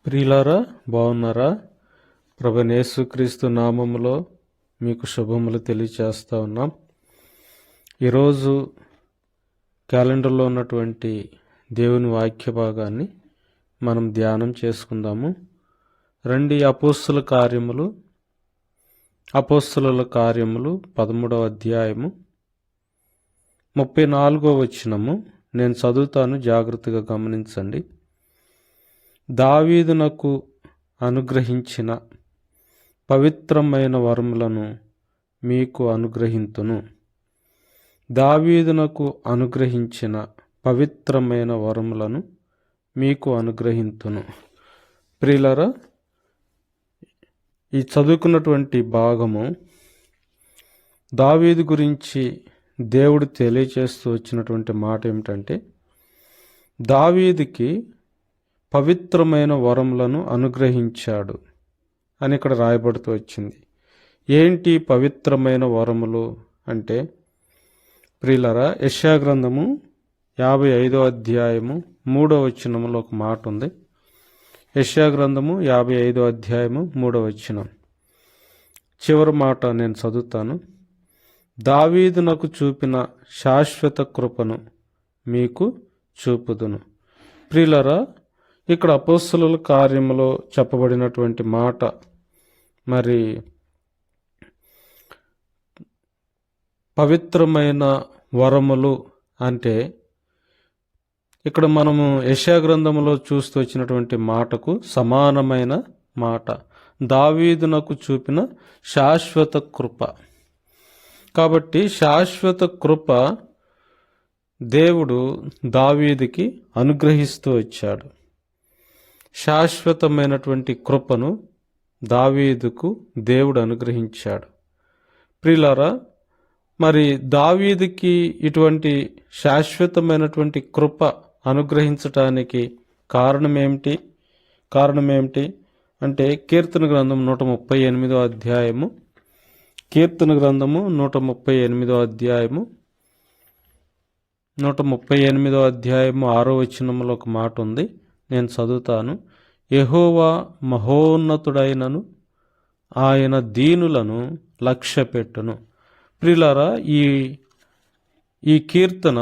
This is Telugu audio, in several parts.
ప్రియులారా, బాగున్నారా? ప్రభువైన యేసుక్రీస్తు నామములో మీకు శుభములు తెలియచేస్తా ఉన్నాం. ఈరోజు క్యాలెండర్లో ఉన్నటువంటి దేవుని వాక్య భాగాన్ని మనం ధ్యానం చేసుకుందాము. రండి. అపోస్తుల కార్యములు 13వ అధ్యాయము 34వ వచనము నేను చదువుతాను, జాగ్రత్తగా గమనించండి. దావీదునకు అనుగ్రహించిన పవిత్రమైన వరములను మీకు అనుగ్రహింతును. దావీదునకు అనుగ్రహించిన పవిత్రమైన వరములను మీకు అనుగ్రహింతును. ప్రియులారా, ఈ చదువుకున్నటువంటి భాగము దావీదు గురించి దేవుడు తెలియచేస్తూ వచ్చినటువంటి మాట ఏమిటంటే, దావీదుకి పవిత్రమైన వరములను అనుగ్రహించాడు అని ఇక్కడ రాయబడుతూ వచ్చింది. ఏంటి పవిత్రమైన వరములు అంటే, ప్రియులారా, యెషయా గ్రంథము 55వ అధ్యాయము 3వ వచనములో ఒక మాట ఉంది. యెషయా గ్రంథము 55వ అధ్యాయము 3వ వచనం చివరి మాట నేను చదువుతాను. దావీదునకు చూపిన శాశ్వత కృపను మీకు చూపుదును. ప్రియులారా, ఇక్కడ అపోస్తలుల కార్యములో చెప్పబడినటువంటి మాట మరి పవిత్రమైన వరములు అంటే, ఇక్కడ మనము యెషయా గ్రంథములో చూస్తూ వచ్చినటువంటి మాటకు సమానమైన మాట. దావీదునకు చూపిన శాశ్వత కృప. కాబట్టి శాశ్వత కృప దేవుడు దావీదుకి అనుగ్రహిస్తూ వచ్చాడు. శాశ్వతమైనటువంటి కృపను దావీదుకు దేవుడు అనుగ్రహించాడు. ప్రియులారా, మరి దావీదుకి ఇటువంటి శాశ్వతమైనటువంటి కృప అనుగ్రహించటానికి కారణం ఏమిటి అంటే, కీర్తన గ్రంథం 138వ అధ్యాయము 138వ అధ్యాయము 6వ వచనంలో ఒక మాట ఉంది. నేను చదువుతాను. యెహోవా మహోన్నతుడైనను ఆయన దీనులను లక్ష్యపెట్టును. ప్రియులారా, ఈ కీర్తన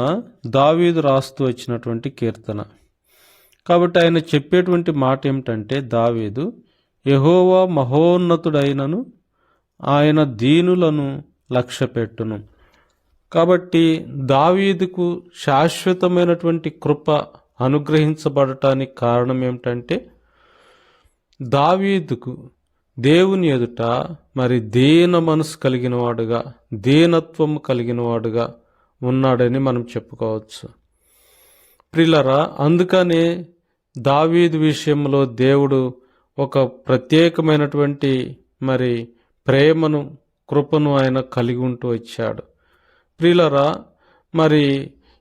దావీదు రాస్తూ వచ్చినటువంటి కీర్తన. కాబట్టి ఆయన చెప్పేటువంటి మాట ఏమిటంటే, దావీదు యెహోవా మహోన్నతుడైనను ఆయన దీనులను లక్ష్యపెట్టును. కాబట్టి దావీదుకు శాశ్వతమైనటువంటి కృప అనుగ్రహించబడటానికి కారణం ఏమిటంటే, దావీదుకు దేవుని ఎదుట మరి దీన మనసు కలిగిన వాడుగా, దీనత్వము కలిగిన వాడుగా ఉన్నాడని మనం చెప్పుకోవచ్చు. ప్రియులారా, అందుకనే దావీదు విషయంలో దేవుడు ఒక ప్రత్యేకమైనటువంటి మరి ప్రేమను, కృపను ఆయన కలిగి ఉంటూ వచ్చాడు. ప్రియులారా, మరి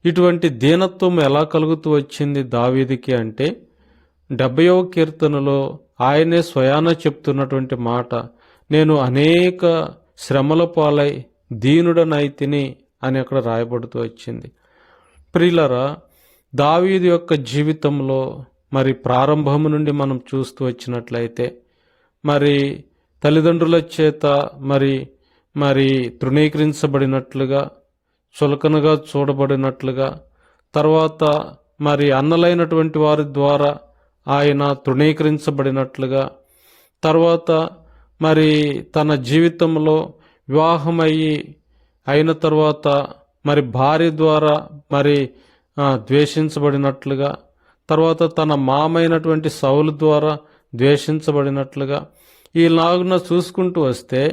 ఇటువంటి దీనత్వం ఎలా కలుగుతూ వచ్చింది దావీదుకి అంటే, 70వ కీర్తనలో ఆయనే స్వయాన చెప్తున్నటువంటి మాట, నేను అనేక శ్రమల పాలై దీనుడనైతిని అని అక్కడ రాయబడుతూ వచ్చింది. ప్రియులారా, దావీదు యొక్క జీవితంలో మరి ప్రారంభము నుండి మనం చూస్తూ వచ్చినట్లయితే, మరి తల్లిదండ్రుల చేత మరి తృణీకరించబడినట్లుగా, చులకనగా చూడబడినట్లుగా, తర్వాత మరి అన్నలైనటువంటి వారి ద్వారా ఆయన తృణీకరించబడినట్లుగా, తర్వాత మరి తన జీవితంలో అయిన తర్వాత మరి భార్య ద్వారా మరి ద్వేషించబడినట్లుగా, తర్వాత తన మామైనటువంటి సౌలు ద్వారా ద్వేషించబడినట్లుగా, ఈలాగున చూసుకుంటూ వస్తే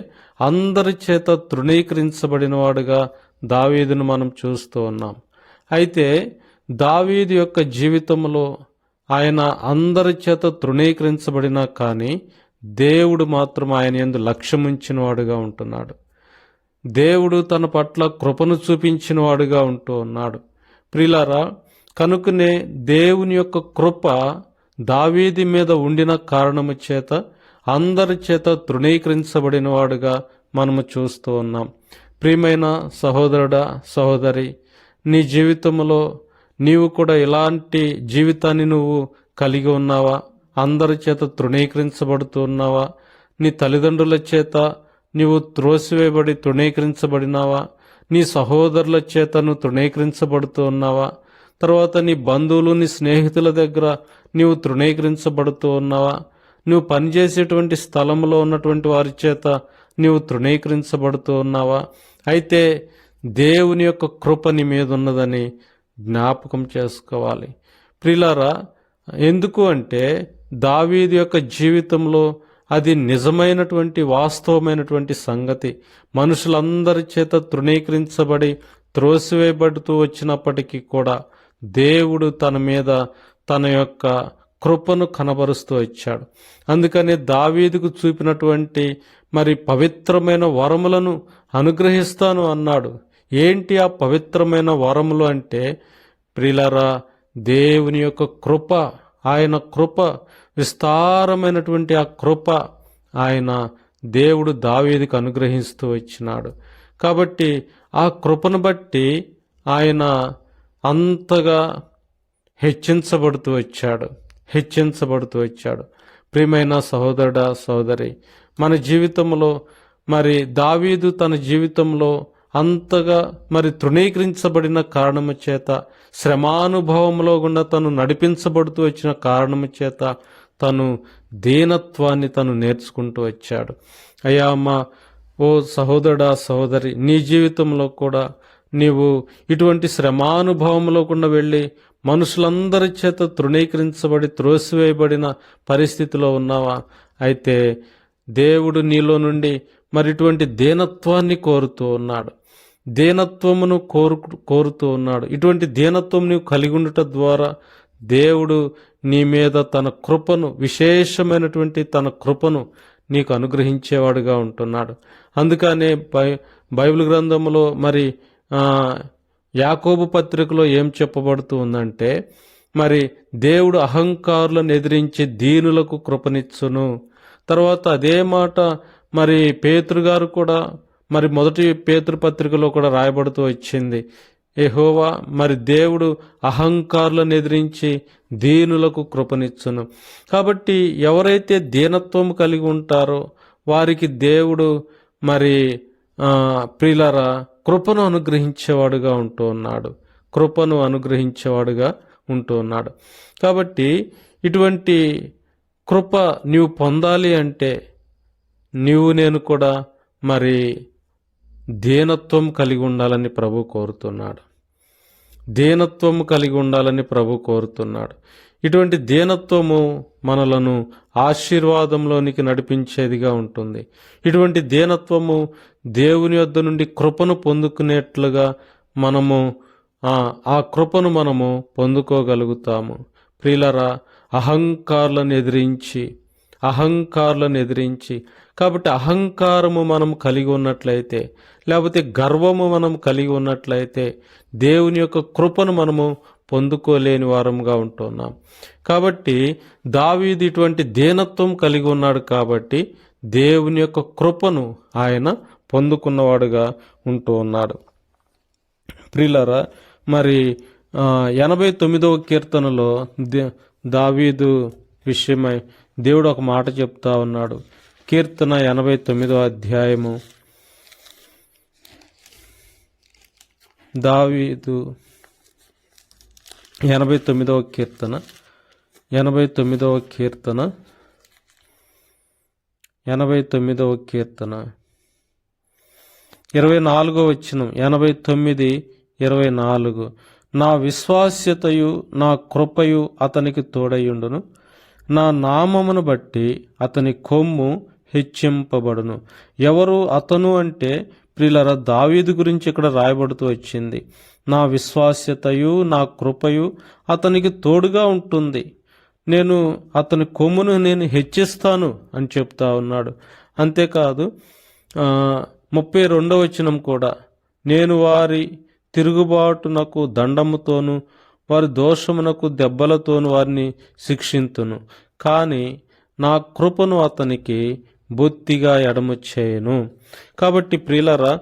అందరి చేత తృణీకరించబడిన వాడుగా దావీదును మనం చూస్తూ ఉన్నాం. అయితే దావీదు యొక్క జీవితంలో ఆయన అందరి చేత తృణీకరించబడినా కానీ దేవుడు మాత్రం ఆయన యందు లక్ష్యముంచిన వాడుగా ఉంటున్నాడు. దేవుడు తన పట్ల కృపను చూపించిన వాడుగా ఉంటూ ఉన్నాడు. ప్రియులారా, కనుకనే దేవుని యొక్క కృప దావీదు మీద ఉండిన కారణము చేత అందరి చేత తృణీకరించబడిన వాడుగా మనము చూస్తూ ఉన్నాం. ప్రియమైన సహోదరుడా, సహోదరి, నీ జీవితంలో నీవు కూడా ఇలాంటి జీవితాన్ని నువ్వు కలిగి ఉన్నావా? అందరి చేత తృణీకరించబడుతూ ఉన్నావా? నీ తల్లిదండ్రుల చేత నీవు త్రోసివేయబడి తృణీకరించబడినావా? నీ సహోదరుల చేత నువ్వు తృణీకరించబడుతూ ఉన్నావా? తర్వాత నీ బంధువులు, నీ స్నేహితుల దగ్గర నీవు తృణీకరించబడుతూ ఉన్నావా? నువ్వు పనిచేసేటువంటి స్థలంలో ఉన్నటువంటి వారి చేత నీవు తృణీకరించబడుతూ ఉన్నావా? అయితే దేవుని యొక్క కృప నీ మీద ఉన్నదని జ్ఞాపకం చేసుకోవాలి. ప్రియులారా, ఎందుకు అంటే దావీదు యొక్క జీవితంలో అది నిజమైనటువంటి వాస్తవమైనటువంటి సంగతి. మనుషులందరి చేత తృణీకరించబడి త్రోసివేయబడుతూ వచ్చినప్పటికీ కూడా దేవుడు తన మీద తన యొక్క కృపను కనబరుస్తూ వచ్చాడు. అందుకని దావీదుకు చూపినటువంటి మరి పవిత్రమైన వరములను అనుగ్రహిస్తాను అన్నాడు. ఏంటి ఆ పవిత్రమైన వరములు అంటే, ప్రియులారా, దేవుని యొక్క కృప, ఆయన కృప, విస్తారమైనటువంటి ఆ కృప ఆయన దేవుడు దావీదుకు అనుగ్రహిస్తూ వచ్చినాడు. కాబట్టి ఆ కృపను బట్టి ఆయన అంతగా హెచ్చించబడుతూ వచ్చాడు. ప్రియమైన సహోదరుడా, సహోదరి, మన జీవితంలో మరి దావీదు తన జీవితంలో అంతగా మరి తృణీకరించబడిన కారణము చేత, శ్రమానుభవంలో గుండా తను నడిపించబడుతూ వచ్చిన కారణము చేత తను దీనత్వాన్ని తను నేర్చుకుంటూ వచ్చాడు. అయ్యా అమ్మా, ఓ సహోదరుడా, సహోదరి, నీ జీవితంలో కూడా నీవు ఇటువంటి శ్రమానుభవంలో గుండా వెళ్ళి మనుషులందరి చేత తృణీకరించబడి త్రోసివేయబడిన పరిస్థితిలో ఉన్నావా? అయితే దేవుడు నీలో నుండి మరి ఇటువంటి దీనత్వాన్ని కోరుతూ ఉన్నాడు. దీనత్వమును కోరుతూ ఉన్నాడు. ఇటువంటి దీనత్వం నీవు కలిగి ఉండటం ద్వారా దేవుడు నీ మీద తన కృపను, విశేషమైనటువంటి తన కృపను నీకు అనుగ్రహించేవాడుగా ఉంటున్నాడు. అందుకనే బైబిల్ గ్రంథంలో మరి యాకోబు పత్రికలో ఏం చెప్పబడుతూ ఉందంటే, మరి దేవుడు అహంకారులను ఎదిరించి దీనులకు కృపనిచ్చును. తర్వాత అదే మాట మరి పేతురు గారు కూడా మరి మొదటి పేతురు పత్రికలో కూడా రాయబడుతూ వచ్చింది. యెహోవా మరి దేవుడు అహంకారులను ఎదిరించి దీనులకు కృపనిచ్చును. కాబట్టి ఎవరైతే దీనత్వం కలిగి ఉంటారో వారికి దేవుడు మరి ప్రియులారా కృపను అనుగ్రహించేవాడుగా ఉంటూ ఉన్నాడు. కాబట్టి ఇటువంటి కృప నీవు పొందాలి అంటే నేను కూడా మరి దీనత్వం కలిగి ఉండాలని ప్రభు కోరుతున్నాడు. ఇటువంటి దీనత్వము మనలను ఆశీర్వాదంలోనికి నడిపించేదిగా ఉంటుంది. ఇటువంటి దీనత్వము దేవుని యొద్ద నుండి కృపను పొందుకునేట్లుగా మనము ఆ కృపను మనము పొందుకోగలుగుతాము. ప్రియులారా, అహంకారులను ఎదిరించి కాబట్టి అహంకారము మనం కలిగి ఉన్నట్లయితే, లేకపోతే గర్వము మనం కలిగి ఉన్నట్లయితే దేవుని యొక్క కృపను మనము పొందుకోలేని వారంగా ఉంటున్నాం. కాబట్టి దావీదు ఇటువంటి దీనత్వం కలిగి ఉన్నాడు కాబట్టి దేవుని యొక్క కృపను ఆయన పొందుకున్నవాడుగా ఉంటూ ఉన్నాడు. ప్రియులారా, మరి 89వ కీర్తనలో దావీదు విషయమై దేవుడు ఒక మాట చెప్తా ఉన్నాడు. కీర్తన 89వ అధ్యాయము, దావీదు 89వ కీర్తన 24వ వచనం, 89:24, నా విశ్వాస్యతయు నా కృపయు అతనికి తోడయుండును, నా నామమును బట్టి అతని కొమ్ము హెచ్చింపబడును. ఎవరు అతను అంటే ప్రియులారా, దావీదు గురించి ఇక్కడ రాయబడుతూ వచ్చింది. నా విశ్వాస్యతయు నా కృపయు అతనికి తోడుగా ఉంటుంది, నేను అతని కొమ్మును నేను హెచ్చిస్తాను అని చెప్తా ఉన్నాడు. అంతేకాదు 32వ వచనం కూడా, నేను వారి తిరుగుబాటునకు దండముతోను వారి దోషమునకు దెబ్బలతోను వారిని శిక్షింతును, కానీ నా కృపను అతనికి బొత్తిగా ఎడము చేయను. కాబట్టి ప్రియులారా,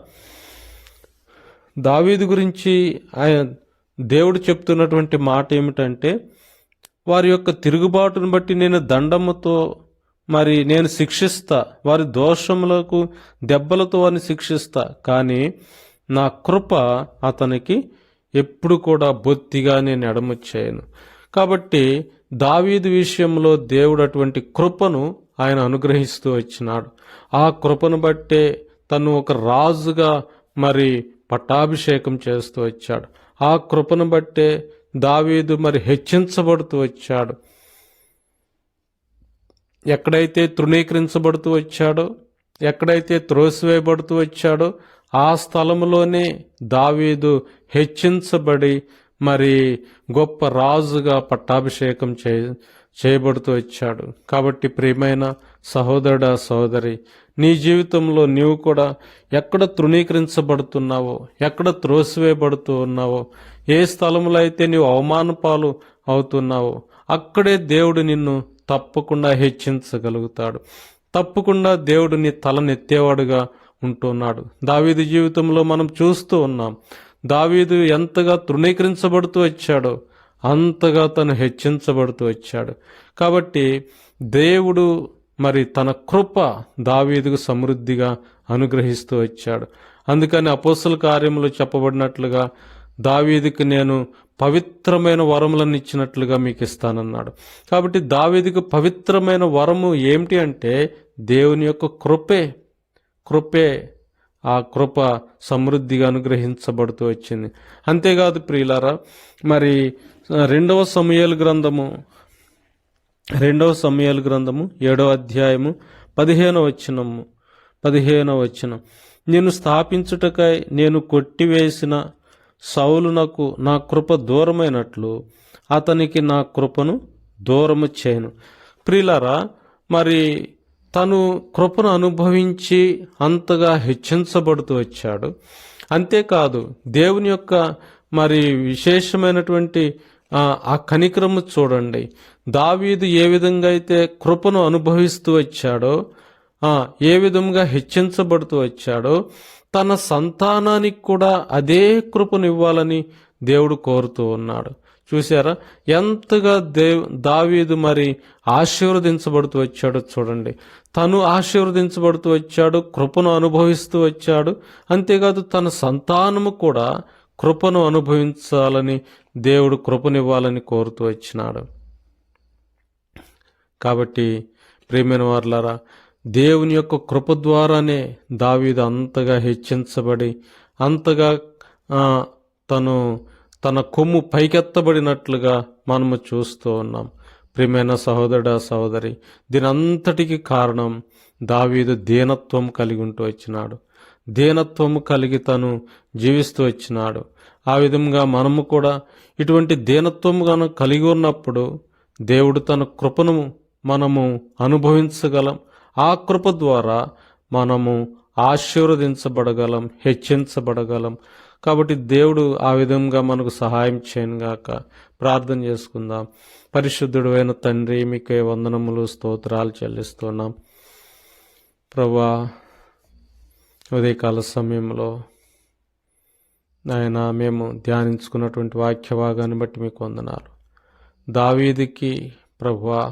దావీదు గురించి దేవుడు చెప్తున్నటువంటి మాట ఏమిటంటే, వారి యొక్క తిరుగుబాటును బట్టి నేను దండముతో నేను శిక్షిస్తా, వారి దోషములకు దెబ్బలతో వారిని శిక్షిస్తా, కానీ నా కృప అతనికి ఎప్పుడు కూడా బొత్తిగా నేను ఎడము చేయను. కాబట్టి దావీదు విషయంలో దేవుడు అటువంటి కృపను ఆయన అనుగ్రహిస్తూ వచ్చినాడు. ఆ కృపను బట్టే తను ఒక రాజుగా పట్టాభిషేకం చేస్తూ వచ్చాడు. ఆ కృపను బట్టే దావీదు హెచ్చించబడుతూ వచ్చాడు. ఎక్కడైతే తృణీకరించబడుతూ వచ్చాడో, ఎక్కడైతే త్రోసివేయబడుతూ వచ్చాడో ఆ స్థలములోనే దావీదు హెచ్చించబడి గొప్ప రాజుగా పట్టాభిషేకం చేయబడుతూ వచ్చాడు. కాబట్టి ప్రియమైన సహోదరుడా, సహోదరి, నీ జీవితంలో నీవు కూడా ఎక్కడ తృణీకరించబడుతున్నావో, ఎక్కడ త్రోసివేయబడుతూ ఉన్నావో, ఏ స్థలంలో అయితే నీవు అవమాన పాలు అవుతున్నావో అక్కడే దేవుడు నిన్ను తప్పకుండా హెచ్చించగలుగుతాడు. తప్పకుండా దేవుడు నీ తలనెత్తేవాడుగా ఉంటున్నాడు. దావీదు జీవితంలో మనం చూస్తూ ఉన్నాం. దావీదు ఎంతగా తృణీకరించబడుతూ వచ్చాడో అంతగా తను హెచ్చించబడుతూ వచ్చాడు. కాబట్టి దేవుడు తన కృప దావీదుకు సమృద్ధిగా అనుగ్రహిస్తూ వచ్చాడు. అందుకని అపోస్తల కార్యములో చెప్పబడినట్లుగా దావీదుకు నేను పవిత్రమైన వరములను ఇచ్చినట్లుగా మీకు ఇస్తానన్నాడు. కాబట్టి దావీదుకు పవిత్రమైన వరము ఏమిటి అంటే దేవుని యొక్క కృపే ఆ కృప సమృద్ధిగా అనుగ్రహించబడుతూ వచ్చింది. అంతేకాదు ప్రియులారా, రెండవ సమూయేలు గ్రంథము 7వ అధ్యాయము 15వ వచనం, నేను స్థాపించుటకై నేను కొట్టివేసిన సౌలునకు నా కృప దూరమైనట్లు అతనికి నా కృపను దూరము చేయను. ప్రియులారా, తను కృపను అనుభవించి అంతగా హెచ్చించబడుతూ వచ్చాడు. అంతేకాదు దేవుని యొక్క విశేషమైనటువంటి ఆ కనికరము చూడండి. దావీదు ఏ విధంగా అయితే కృపను అనుభవిస్తూ వచ్చాడో, ఏ విధంగా హెచ్చించబడుతూ వచ్చాడో, తన సంతానానికి కూడా అదే కృపను ఇవ్వాలని దేవుడు కోరుతూ ఉన్నాడు. చూసారా ఎంతగా దావీదు ఆశీర్వదించబడుతూ వచ్చాడో చూడండి. తను ఆశీర్వదించబడుతూ వచ్చాడు, కృపను అనుభవిస్తూ వచ్చాడు. అంతేకాదు తన సంతానము కూడా కృపను అనుభవించాలని దేవుడు కృపనివ్వాలని కోరుతూ వచ్చినాడు. కాబట్టి ప్రియమైన వారలారా, దేవుని యొక్క కృప ద్వారానే దావీదు అంతగా హెచ్చించబడి అంతగా తన కొమ్ము పైకెత్తబడినట్లుగా మనము చూస్తూ ఉన్నాం. ప్రియమైన సహోదరుడా, సహోదరి, దీనంతటికి కారణం దావీదు దీనత్వం కలిగి ఉంటూ వచ్చినాడు. దీనత్వము కలిగి తను జీవిస్తూ వచ్చినాడు. ఆ విధంగా మనము కూడా ఇటువంటి దీనత్వము కలిగి ఉన్నప్పుడు దేవుడు తన కృపను మనము అనుభవించగలం. ఆ కృప ద్వారా మనము ఆశీర్వదించబడగలం, హెచ్చించబడగలం. కాబట్టి దేవుడు ఆ విధంగా మనకు సహాయం చేయనుగాక. ప్రార్థన చేసుకుందాం. పరిశుద్ధుడు అయిన తండ్రి, మీకే వందనములు, స్తోత్రాలు చెల్లిస్తున్నాం. ప్రభువా, ఉదయకాల సమయంలో నాయన మేము ధ్యానించుకున్నటువంటి వాక్య భాగాన్ని బట్టి మీకు వందనాలు. దావీదుకి ప్రభువా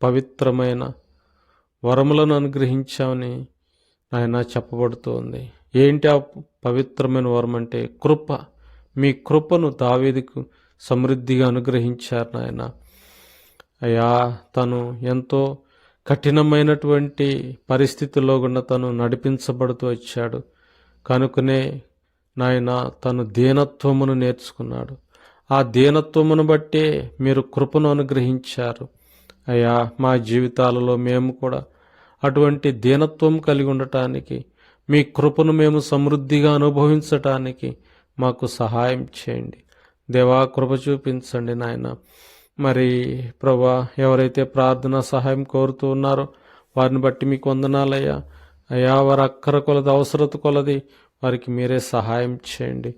పవిత్రమైన వరములను అనుగ్రహించామని ఆయన చెప్పబడుతోంది. ఏంటి ఆ పవిత్రమైన వరం అంటే కృప. మీ కృపను దావీదుకు సమృద్ధిగా అనుగ్రహించారు నాయన. అయ్యా, తను ఎంతో కఠినమైనటువంటి పరిస్థితుల్లో గుండా తను నడిపించబడుతూ వచ్చాడు. కనుకనే నాయన తను దీనత్వమును నేర్చుకున్నాడు. ఆ దీనత్వమును బట్టే మీరు కృపను అనుగ్రహించారు. అయ్యా, మా జీవితాలలో మేము కూడా అటువంటి దీనత్వం కలిగి ఉండటానికి, మీ కృపను మేము సమృద్ధిగా అనుభవించటానికి మాకు సహాయం చేయండి. దేవా, కృప చూపించండి నాయన. ప్రభా, ఎవరైతే ప్రార్థన సహాయం కోరుతూ ఉన్నారో వారిని బట్టి మీకు వందనాలయ్యా. అయ్యా, వారి అక్కర కొలది, అవసరత కొలది వారికి మీరే సహాయం చేయండి.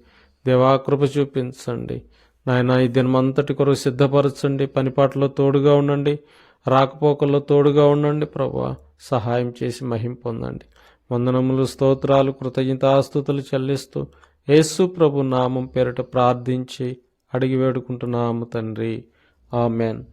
దేవా, కృప చూపించండి నాయన. ఈ దినమంతటి కొరకు సిద్ధపరచండి. పనిపాట్లో తోడుగా ఉండండి, రాకపోకల్లో తోడుగా ఉండండి. ప్రభా, సహాయం చేసి మహిమ పొందండి. వందనములు, స్తోత్రాలు, కృతజ్ఞతాస్తుతులు చెల్లిస్తూ యేసు ప్రభు నామం పేరిట ప్రార్థించి అడిగి వేడుకుంటున్నాము తండ్రి. ఆమెన్.